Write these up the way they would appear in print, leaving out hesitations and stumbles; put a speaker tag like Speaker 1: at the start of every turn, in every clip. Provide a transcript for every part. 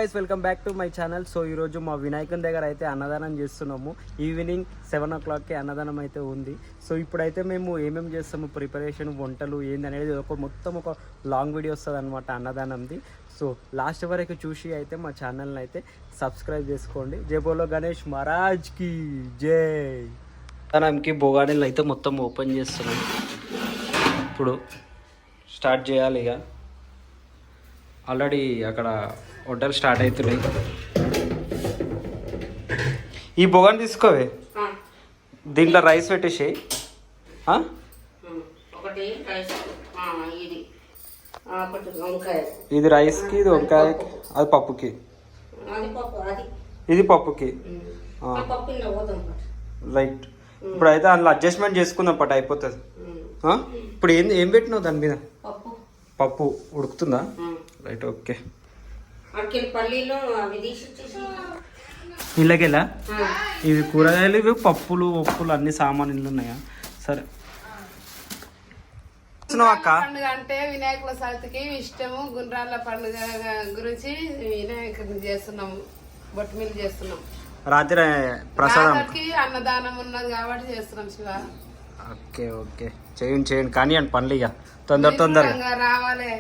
Speaker 1: Guys welcome back to my channel. So ఈరోజు మా వినాయకుని దగ్గర అయితే అన్నదానం చేస్తున్నాము. ఈవినింగ్ 7 o'clockకి అన్నదానం అయితే ఉంది. సో ఇప్పుడైతే మేము ఏమేమి చేస్తాము, ప్రిపరేషన్, వంటలు ఏంది అనేది మొత్తం ఒక లాంగ్ వీడియో వస్తుంది అనమాట అన్నదానంది. సో లాస్ట్ వరకు చూసి అయితే మా ఛానల్ని అయితే సబ్స్క్రైబ్ చేసుకోండి. జై బోలో గణేష్ మహారాజ్కి జై. అన్నదానంకి బోగాడీలు అయితే మొత్తం ఓపెన్ చేస్తున్నాం. ఇప్పుడు స్టార్ట్ చేయాలి. ఇక ఆల్రెడీ అక్కడ హోటల్ స్టార్ట్ అవుతున్నాయి. ఈ బొగన్ తీసుకోవే, దీంట్లో రైస్ పెట్టేసి ఇది రైస్కి, ఇది వంకాయకి, అది పప్పుకి, ఇది పప్పుకి. రైట్. ఇప్పుడు అయితే అందులో అడ్జస్ట్మెంట్ చేసుకుందాం పట్టు అయిపోతుంది. ఇప్పుడు ఏం పెట్టినావు దాని మీద? పప్పు ఉడుకుతుందా? Right, okay. ఇళ్ళకెళ్ళా ఇవి కూరగాయలు, ఇవి పప్పులు, ఒప్పులు, అన్ని సామాన్లు ఉన్నాయా? సరే.
Speaker 2: పండుగ అంటే వినాయకుల చవితికి ఇష్టము. గుండ్రాల పండుగ గురించి వినాయకుడిని చేస్తున్నాము, బొట్టుమిల్లి చేస్తున్నాం.
Speaker 1: రాత్రి ప్రసాదం
Speaker 2: అన్నదానం ఉన్నది కాబట్టి చేస్తున్నాం. శివ
Speaker 1: ఓకే ఓకే, చేయండి కానీ అని పనులు ఇక తొందరగా
Speaker 2: రావాలి.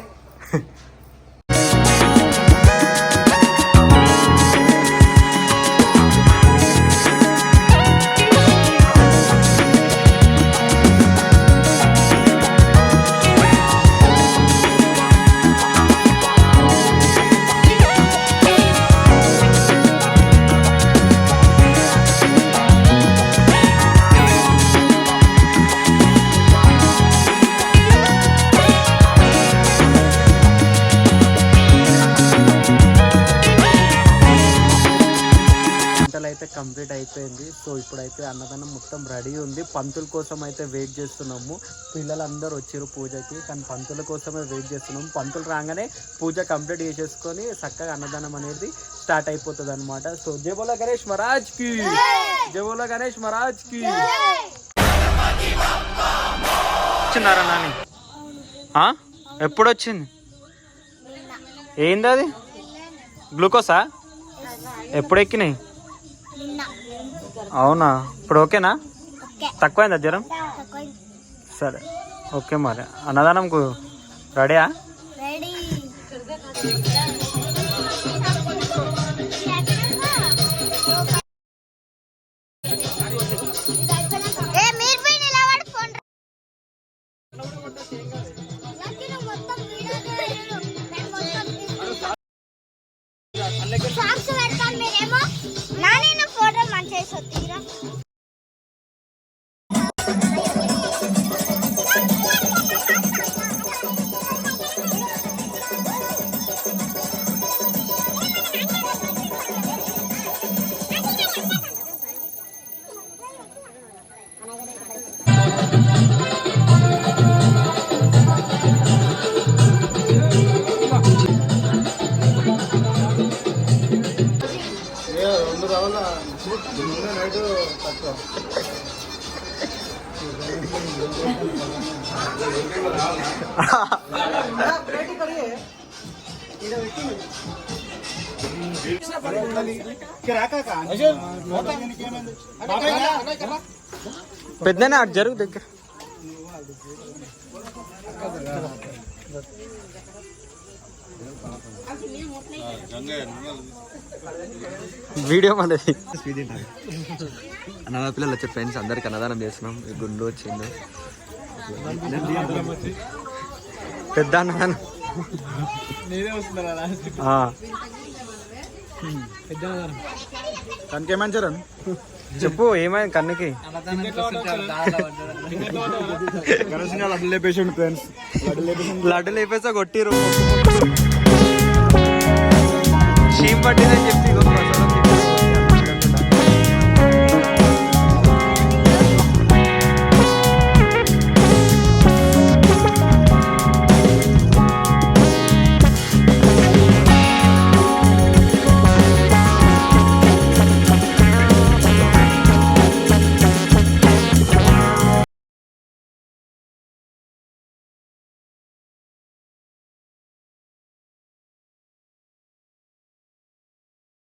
Speaker 1: అయితే కంప్లీట్ అయిపోయింది. సో ఇప్పుడైతే అన్నదానం మొత్తం రెడీ ఉంది. పంతుల కోసం అయితే వెయిట్ చేస్తున్నాము. పిల్లలందరూ వచ్చారు పూజకి, కానీ పంతుల కోసమే వెయిట్ చేస్తున్నాము. పంతులు రాగానే పూజ కంప్లీట్ చేసేసుకొని చక్కగా అన్నదానం అనేది స్టార్ట్ అయిపోతుంది అనమాట. సో జై బోలో గణేష్ మహారాజ్ కి, జై బోలో గణేష్ మహారాజ్ కి. వచ్చినారా నాని? ఎప్పుడు వచ్చింది? ఏంది అది? గ్లూకోసా? ఎప్పుడు ఎక్కినాయి? అవునా? ఇప్పుడు ఓకేనా? తక్కువైందా జ్వరం? సరే ఓకే. మరి అన్నదానంకు రెడీయా? పెద్దనే అటు జరుగు దగ్గర. వీడియో మనది. అన్నదా పిల్లలు వచ్చే ఫ్రెండ్స్ అందరికి అన్నదానం చేస్తున్నాం. గుండు వచ్చింది, పెద్ద అన్నదానం. కనుక ఏమంటారు చెప్పు, ఏమైంది కన్నుకి? లడ్డు లేపేసా కొట్టిరు. చీమ్ పట్టిందని చెప్పి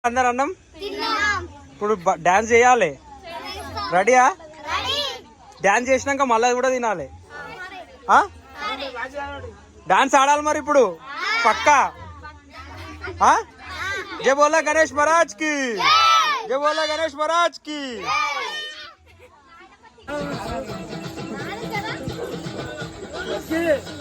Speaker 1: అందరు అన్నం ఇప్పుడు డాన్స్ చేయాలి. రెడీయా? డాన్స్ చేసినాక మళ్ళీ కూడా తినాలి. డాన్స్ ఆడాలి మరి ఇప్పుడు పక్కా. జై బోలా గణేష్ మహారాజ్ కి, జై బోలా గణేష్ మహారాజ్ కి.
Speaker 3: Yeah.